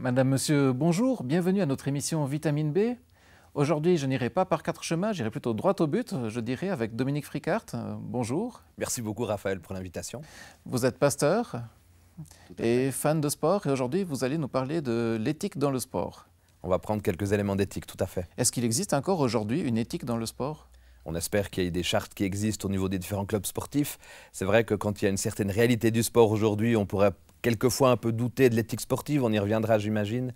Madame, Monsieur, bonjour, bienvenue à notre émission Vitamine B. Aujourd'hui, je n'irai pas par quatre chemins, j'irai plutôt droit au but, je dirais, avec Dominique Fricart. Bonjour. Merci beaucoup Raphaël pour l'invitation. Vous êtes pasteur Tout à et fan de sport et aujourd'hui, vous allez nous parler de l'éthique dans le sport. On va prendre quelques éléments d'éthique, tout à fait. Est-ce qu'il existe encore aujourd'hui une éthique dans le sport? On espère qu'il y ait des chartes qui existent au niveau des différents clubs sportifs. C'est vrai que quand il y a une certaine réalité du sport aujourd'hui, on pourrait quelquefois un peu douter de l'éthique sportive, on y reviendra j'imagine.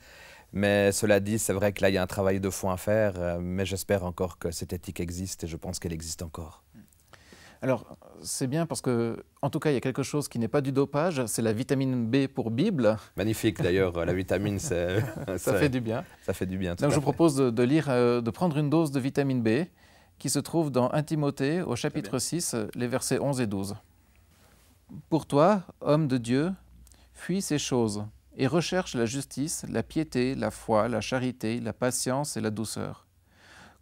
Mais cela dit, c'est vrai que là, il y a un travail de fond à faire, mais j'espère encore que cette éthique existe et je pense qu'elle existe encore. Alors, c'est bien parce que, en tout cas, il y a quelque chose qui n'est pas du dopage, c'est la vitamine B pour Bible. Magnifique d'ailleurs, la vitamine, Ça fait du bien. Ça fait du bien, tout Donc, à je vous fait. propose de prendre une dose de vitamine B qui se trouve dans 1 Timothée au chapitre 6, les versets 11 et 12. Pour toi, homme de Dieu, fuis ces choses et recherche la justice, la piété, la foi, la charité, la patience et la douceur.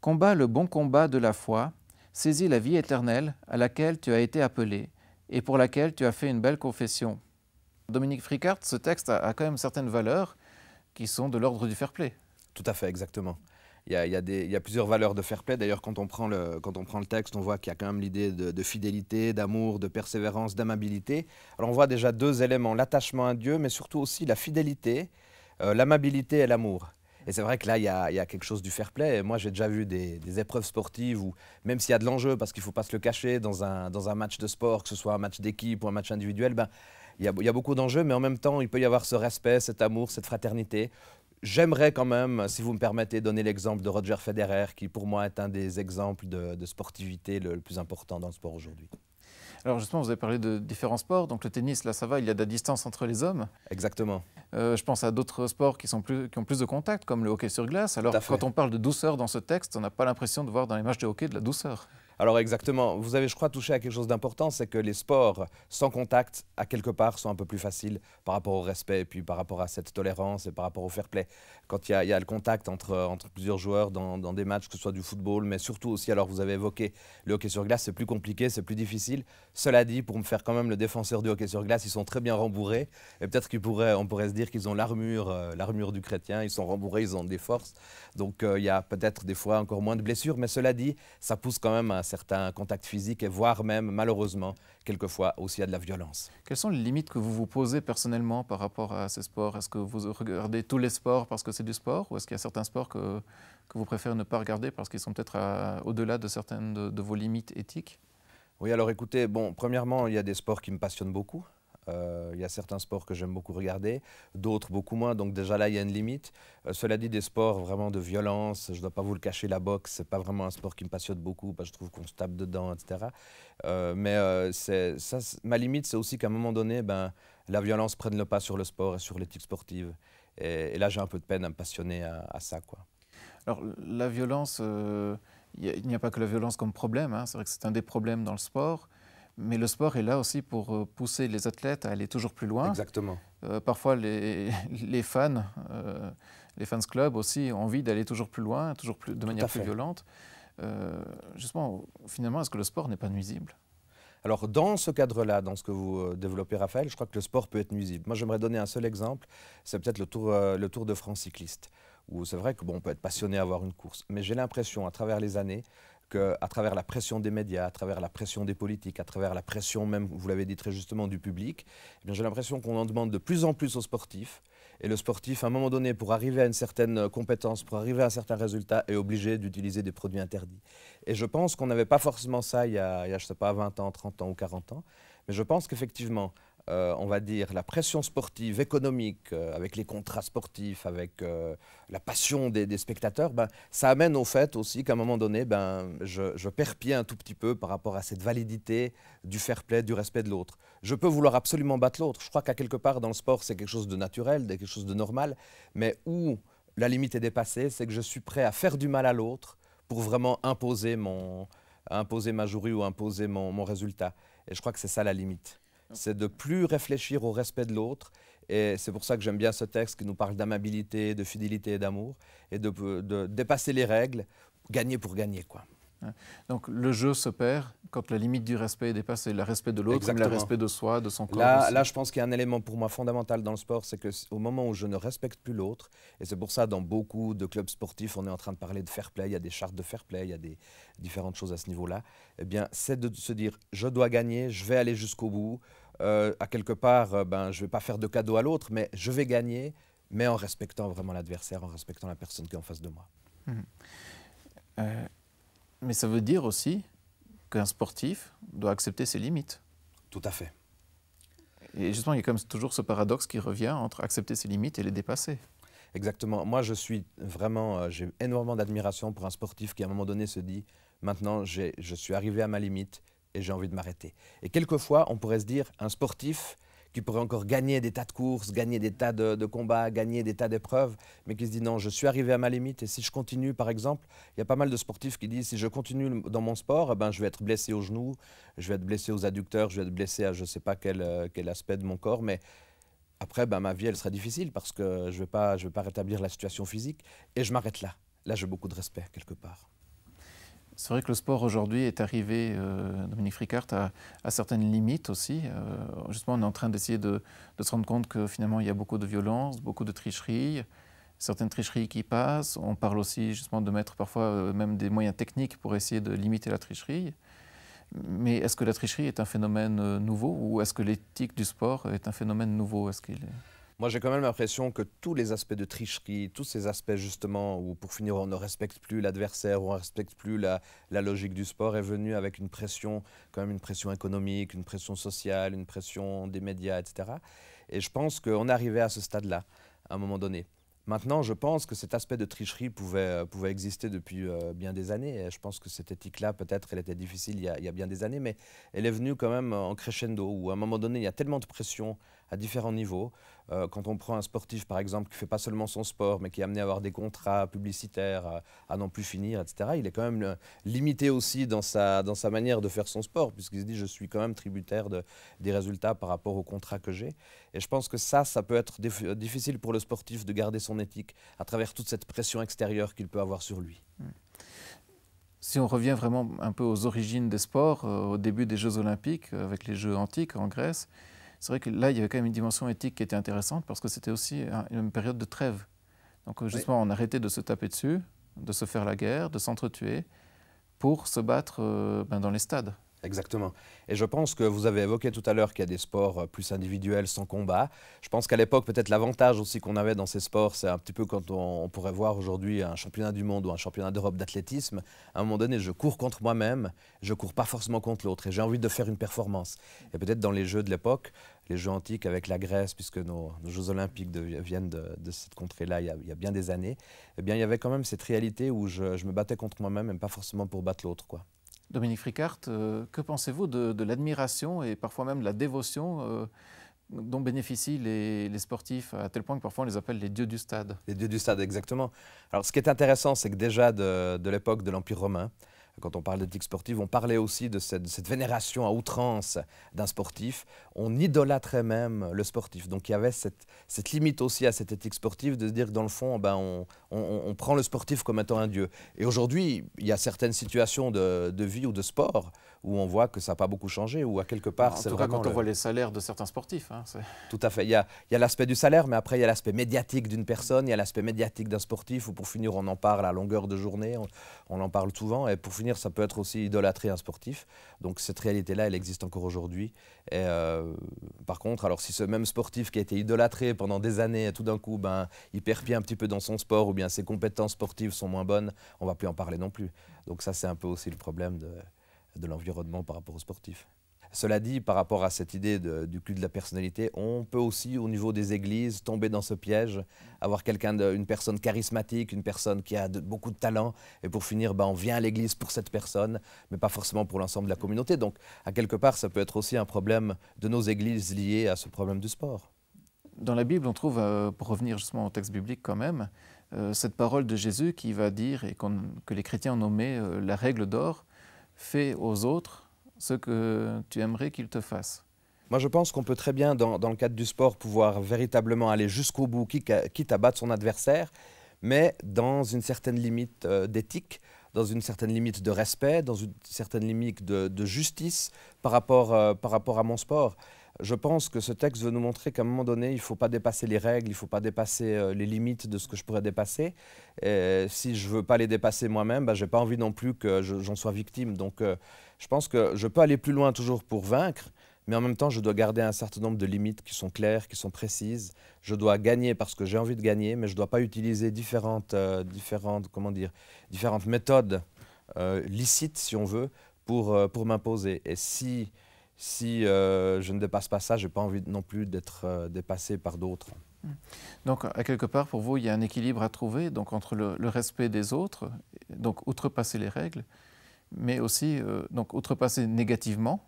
Combat le bon combat de la foi, saisis la vie éternelle à laquelle tu as été appelé et pour laquelle tu as fait une belle confession. Dominique Fricart, ce texte a quand même certaines valeurs qui sont de l'ordre du fair play. Tout à fait, exactement. Il y a plusieurs valeurs de fair play. D'ailleurs, quand on prend le texte, on voit qu'il y a quand même l'idée de fidélité, d'amour, de persévérance, d'amabilité. Alors on voit déjà deux éléments, l'attachement à Dieu, mais surtout aussi la fidélité, l'amabilité et l'amour. Et c'est vrai que là, il y a quelque chose du fair play. Et moi, j'ai déjà vu des épreuves sportives où, même s'il y a de l'enjeu, parce qu'il ne faut pas se le cacher, dans un match de sport, que ce soit un match d'équipe ou un match individuel, ben, il y a beaucoup d'enjeux, mais en même temps, il peut y avoir ce respect, cet amour, cette fraternité. J'aimerais quand même, si vous me permettez, donner l'exemple de Roger Federer, qui pour moi est un des exemples de sportivité le plus important dans le sport aujourd'hui. Alors justement, vous avez parlé de différents sports, donc le tennis, là ça va, il y a de la distance entre les hommes. Exactement. Je pense à d'autres sports qui ont plus de contact, comme le hockey sur glace. Alors quand on parle de douceur dans ce texte, on n'a pas l'impression de voir dans les matchs de hockey de la douceur. Alors exactement, vous avez je crois touché à quelque chose d'important, c'est que les sports sans contact, à quelque part, sont un peu plus faciles par rapport au respect et puis par rapport à cette tolérance et par rapport au fair play. Quand il y a le contact entre plusieurs joueurs dans des matchs, que ce soit du football, mais surtout aussi, alors vous avez évoqué le hockey sur glace, c'est plus compliqué, c'est plus difficile. Cela dit, pour me faire quand même le défenseur du hockey sur glace, ils sont très bien rembourrés et peut-être on pourrait se dire qu'ils ont l'armure du chrétien, ils sont rembourrés, ils ont des forces. Donc il y a peut-être des fois encore moins de blessures, mais cela dit, ça pousse quand même à certains contacts physiques et voire même, malheureusement, quelquefois aussi à de la violence. Quelles sont les limites que vous vous posez personnellement par rapport à ces sports? Est-ce que vous regardez tous les sports parce que c'est du sport ou est-ce qu'il y a certains sports que vous préférez ne pas regarder parce qu'ils sont peut-être au-delà de certaines de vos limites éthiques? Oui, alors écoutez, bon, premièrement, il y a des sports qui me passionnent beaucoup. Il y a certains sports que j'aime beaucoup regarder, d'autres beaucoup moins, donc déjà là il y a une limite. Cela dit, des sports vraiment de violence, je ne dois pas vous le cacher, la boxe, c'est pas vraiment un sport qui me passionne beaucoup, parce que je trouve qu'on se tape dedans, etc. Ma limite, c'est aussi qu'à un moment donné, ben, la violence prenne le pas sur le sport et sur l'éthique sportive. Et là j'ai un peu de peine à me passionner à ça, quoi. Alors la violence, il n'y a pas que la violence comme problème, hein. C'est vrai que c'est un des problèmes dans le sport. Mais le sport est là aussi pour pousser les athlètes à aller toujours plus loin. Exactement. Parfois, les fans clubs aussi ont envie d'aller toujours plus loin, de manière plus violente. Justement, finalement, est-ce que le sport n'est pas nuisible? Alors, dans ce cadre-là, dans ce que vous développez, Raphaël, je crois que le sport peut être nuisible. Moi, j'aimerais donner un seul exemple, c'est peut-être le Tour de France cycliste, où c'est vrai qu'on peut être passionné à voir une course, mais j'ai l'impression, à travers les années, qu'à travers la pression des médias, à travers la pression des politiques, à travers la pression même, vous l'avez dit très justement, du public, eh bien, j'ai l'impression qu'on en demande de plus en plus aux sportifs. Et le sportif, à un moment donné, pour arriver à une certaine compétence, pour arriver à un certain résultat, est obligé d'utiliser des produits interdits. Et je pense qu'on n'avait pas forcément ça il y a, je ne sais pas, 20 ans, 30 ans ou 40 ans. Mais je pense qu'effectivement, on va dire, la pression sportive, économique, avec les contrats sportifs, avec la passion des spectateurs, ben, ça amène au fait aussi qu'à un moment donné, ben, je perds pied un tout petit peu par rapport à cette validité du fair play, du respect de l'autre. Je peux vouloir absolument battre l'autre. Je crois qu'à quelque part, dans le sport, c'est quelque chose de naturel, quelque chose de normal, mais où la limite est dépassée, c'est que je suis prêt à faire du mal à l'autre pour vraiment imposer ma jury ou imposer mon résultat. Et je crois que c'est ça la limite. C'est de plus réfléchir au respect de l'autre. Et c'est pour ça que j'aime bien ce texte qui nous parle d'amabilité, de fidélité et d'amour. Et de dépasser les règles, gagner pour gagner, quoi. Donc le jeu se perd quand la limite du respect est dépassée, le respect de l'autre, mais le respect de soi, de son corps. Là, je pense qu'il y a un élément pour moi fondamental dans le sport, c'est qu'au moment où je ne respecte plus l'autre, et c'est pour ça dans beaucoup de clubs sportifs, on est en train de parler de fair play, il y a des chartes de fair play, il y a des différentes choses à ce niveau-là, eh bien c'est de se dire je dois gagner, je vais aller jusqu'au bout, à quelque part, je ne vais pas faire de cadeau à l'autre, mais je vais gagner, mais en respectant vraiment l'adversaire, en respectant la personne qui est en face de moi. Mais ça veut dire aussi qu'un sportif doit accepter ses limites. Tout à fait. Et justement, il y a comme toujours ce paradoxe qui revient entre accepter ses limites et les dépasser. Exactement. Moi, j'ai énormément d'admiration pour un sportif qui, à un moment donné, se dit « Maintenant, je suis arrivé à ma limite et j'ai envie de m'arrêter ». Et quelquefois, on pourrait se dire, un sportif qui pourrait encore gagner des tas de courses, gagner des tas de combats, gagner des tas d'épreuves, mais qui se dit non, je suis arrivé à ma limite et si je continue, par exemple, il y a pas mal de sportifs qui disent si je continue dans mon sport, je vais être blessé aux genoux, je vais être blessé aux adducteurs, je vais être blessé à je ne sais pas quel aspect de mon corps, mais après, ma vie, elle sera difficile parce que je vais pas rétablir la situation physique et je m'arrête là. Là, j'ai beaucoup de respect quelque part. C'est vrai que le sport aujourd'hui est arrivé, Dominique Fricart, à certaines limites aussi. Justement, on est en train d'essayer de se rendre compte que finalement il y a beaucoup de violence, beaucoup de tricheries, certaines tricheries qui passent. On parle aussi justement de mettre parfois même des moyens techniques pour essayer de limiter la tricherie. Mais est-ce que la tricherie est un phénomène nouveau ou est-ce que l'éthique du sport est un phénomène nouveau? Moi, j'ai quand même l'impression que tous les aspects de tricherie, tous ces aspects justement où pour finir on ne respecte plus l'adversaire, on ne respecte plus la logique du sport est venu avec une pression, quand même une pression économique, une pression sociale, une pression des médias, etc. Et je pense qu'on est arrivé à ce stade-là, à un moment donné. Maintenant, je pense que cet aspect de tricherie pouvait exister depuis bien des années. Et je pense que cette éthique-là, peut-être, elle était difficile il y a bien des années, mais elle est venue quand même en crescendo, où à un moment donné, il y a tellement de pression à différents niveaux. Quand on prend un sportif, par exemple, qui ne fait pas seulement son sport, mais qui est amené à avoir des contrats publicitaires, à n'en plus finir, etc., il est quand même limité aussi dans sa manière de faire son sport, puisqu'il se dit « je suis quand même tributaire des résultats par rapport aux contrats que j'ai ». Et je pense que ça peut être difficile pour le sportif de garder son éthique à travers toute cette pression extérieure qu'il peut avoir sur lui. Si on revient vraiment un peu aux origines des sports, au début des Jeux Olympiques, avec les Jeux antiques en Grèce, c'est vrai que là, il y avait quand même une dimension éthique qui était intéressante parce que c'était aussi une période de trêve. Donc justement, on arrêtait de se taper dessus, de se faire la guerre, de s'entretuer pour se battre dans les stades. Exactement. Et je pense que vous avez évoqué tout à l'heure qu'il y a des sports plus individuels, sans combat. Je pense qu'à l'époque, peut-être l'avantage aussi qu'on avait dans ces sports, c'est un petit peu quand on pourrait voir aujourd'hui un championnat du monde ou un championnat d'Europe d'athlétisme. À un moment donné, je cours contre moi-même, je ne cours pas forcément contre l'autre et j'ai envie de faire une performance. Et peut-être dans les jeux de l'époque, les jeux antiques avec la Grèce, puisque nos Jeux olympiques viennent de cette contrée-là il y a bien des années, eh bien, il y avait quand même cette réalité où je me battais contre moi-même et pas forcément pour battre l'autre, quoi. Dominique Fricart, que pensez-vous de l'admiration et parfois même de la dévotion dont bénéficient les sportifs, à tel point que parfois on les appelle les dieux du stade? Les dieux du stade, exactement. Alors ce qui est intéressant, c'est que déjà de l'époque de l'Empire romain, quand on parle d'éthique sportive, on parlait aussi de cette vénération à outrance d'un sportif. On idolâtrait même le sportif. Donc il y avait cette limite aussi à cette éthique sportive de se dire que dans le fond, on prend le sportif comme étant un dieu. Et aujourd'hui, il y a certaines situations de vie ou de sport où on voit que ça n'a pas beaucoup changé, ou à quelque part, c'est vraiment... En tout cas, quand on voit les salaires de certains sportifs. Tout à fait. Il y a l'aspect du salaire, mais après, il y a l'aspect médiatique d'une personne, il y a l'aspect médiatique d'un sportif, où pour finir, on en parle à longueur de journée, on en parle souvent, et pour finir, ça peut être aussi idolâtrer un sportif. Donc cette réalité-là, elle existe encore aujourd'hui. Et par contre, alors si ce même sportif qui a été idolâtré pendant des années, tout d'un coup, il perd pied un petit peu dans son sport, ou bien ses compétences sportives sont moins bonnes, on ne va plus en parler non plus. Donc ça, c'est un peu aussi le problème de l'environnement par rapport aux sportifs. Cela dit, par rapport à cette idée du culte de la personnalité, on peut aussi, au niveau des églises, tomber dans ce piège, avoir une personne charismatique, une personne qui a beaucoup de talent, et pour finir, on vient à l'église pour cette personne, mais pas forcément pour l'ensemble de la communauté. Donc, à quelque part, ça peut être aussi un problème de nos églises lié à ce problème du sport. Dans la Bible, on trouve, pour revenir justement au texte biblique quand même, cette parole de Jésus qui va dire, et que les chrétiens ont nommé la règle d'or, fais aux autres ce que tu aimerais qu'ils te fassent. Moi, je pense qu'on peut très bien, dans le cadre du sport, pouvoir véritablement aller jusqu'au bout, quitte à battre son adversaire, mais dans une certaine limite d'éthique, dans une certaine limite de respect, dans une certaine limite de justice par rapport à mon sport. Je pense que ce texte veut nous montrer qu'à un moment donné, il ne faut pas dépasser les règles, il ne faut pas dépasser les limites de ce que je pourrais dépasser. Et si je ne veux pas les dépasser moi-même, je n'ai pas envie non plus que j'en sois victime. Donc je pense que je peux aller plus loin toujours pour vaincre, mais en même temps, je dois garder un certain nombre de limites qui sont claires, qui sont précises. Je dois gagner parce que j'ai envie de gagner, mais je ne dois pas utiliser différentes méthodes licites, si on veut, pour m'imposer. Et si je ne dépasse pas ça, je n'ai pas envie non plus d'être dépassé par d'autres. Donc, à quelque part, pour vous, il y a un équilibre à trouver donc, entre le respect des autres, donc outrepasser les règles, mais aussi donc, outrepasser négativement,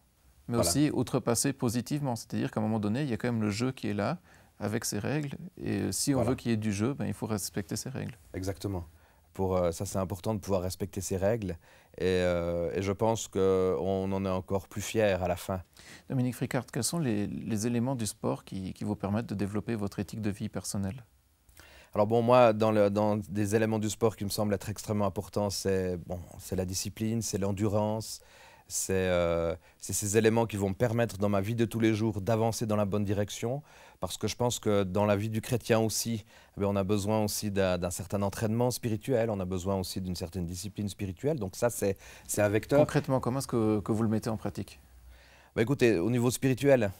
mais Voilà. aussi outrepasser positivement. C'est-à-dire qu'à un moment donné, il y a quand même le jeu qui est là, avec ses règles, et si on Voilà. veut qu'il y ait du jeu, il faut respecter ses règles. Exactement. Ça, c'est important de pouvoir respecter ces règles. Et je pense qu'on en est encore plus fiers à la fin. Dominique Fricart, quels sont les éléments du sport qui vous permettent de développer votre éthique de vie personnelle? Alors bon, moi, dans des éléments du sport qui me semblent être extrêmement importants, c'est la discipline, c'est l'endurance, c'est ces éléments qui vont me permettre dans ma vie de tous les jours d'avancer dans la bonne direction. Parce que je pense que dans la vie du chrétien aussi, on a besoin aussi d'un certain entraînement spirituel, on a besoin aussi d'une certaine discipline spirituelle. Donc ça, c'est un vecteur. Concrètement, comment est-ce que vous le mettez en pratique? Écoutez, au niveau spirituel,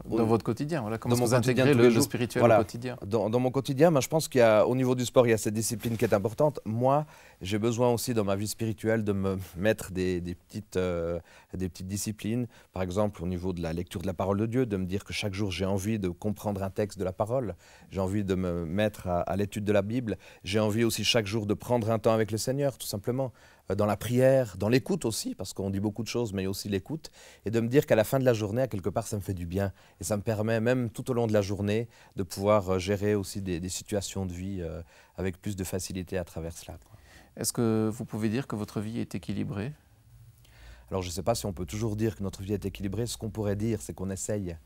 dans votre quotidien, voilà, comment dans mon vous quotidien, intégrez tous les le jours. spirituel Voilà. au quotidien? Dans mon quotidien, je pense qu'au niveau du sport, il y a cette discipline qui est importante. Moi, j'ai besoin aussi dans ma vie spirituelle de me mettre des petites disciplines. Par exemple, au niveau de la lecture de la parole de Dieu, de me dire que chaque jour, j'ai envie de comprendre un texte de la parole. J'ai envie de me mettre à l'étude de la Bible. J'ai envie aussi chaque jour de prendre un temps avec le Seigneur, tout simplement. Dans la prière, dans l'écoute aussi, parce qu'on dit beaucoup de choses, mais il y a aussi l'écoute, et de me dire qu'à la fin de la journée, à quelque part, ça me fait du bien. Et ça me permet, même tout au long de la journée, de pouvoir gérer aussi des situations de vie avec plus de facilité à travers cela. Est-ce que vous pouvez dire que votre vie est équilibrée? Alors je ne sais pas si on peut toujours dire que notre vie est équilibrée. Ce qu'on pourrait dire, c'est qu'on essaye,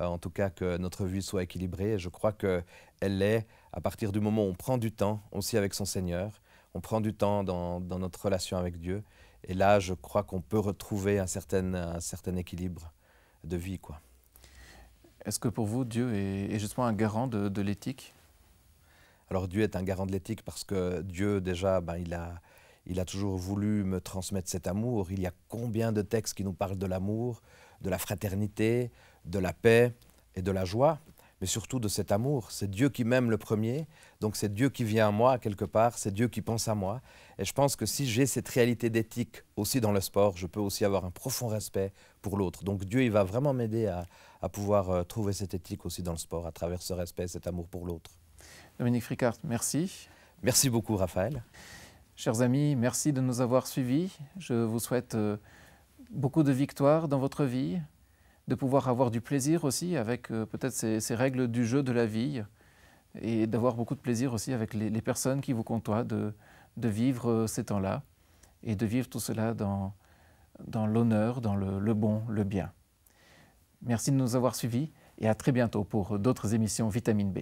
en tout cas, que notre vie soit équilibrée. Et je crois qu'elle l'est à partir du moment où on prend du temps aussi avec son Seigneur. On prend du temps dans notre relation avec Dieu. Et là, je crois qu'on peut retrouver un certain équilibre de vie, quoi. Est-ce que pour vous, Dieu est justement un garant de l'éthique? Alors Dieu est un garant de l'éthique parce que Dieu, déjà, il a toujours voulu me transmettre cet amour. Il y a combien de textes qui nous parlent de l'amour, de la fraternité, de la paix et de la joie, mais surtout de cet amour. C'est Dieu qui m'aime le premier, donc c'est Dieu qui vient à moi quelque part, c'est Dieu qui pense à moi. Et je pense que si j'ai cette réalité d'éthique aussi dans le sport, je peux aussi avoir un profond respect pour l'autre. Donc Dieu, il va vraiment m'aider à pouvoir trouver cette éthique aussi dans le sport, à travers ce respect, cet amour pour l'autre. Dominique Fricart, merci. Merci beaucoup, Raphaël. Chers amis, merci de nous avoir suivis. Je vous souhaite beaucoup de victoires dans votre vie, de pouvoir avoir du plaisir aussi avec peut-être ces règles du jeu de la vie et d'avoir beaucoup de plaisir aussi avec les personnes qui vous côtoient, de vivre ces temps-là et de vivre tout cela dans l'honneur, dans le bon, le bien. Merci de nous avoir suivis et à très bientôt pour d'autres émissions Vitamine B.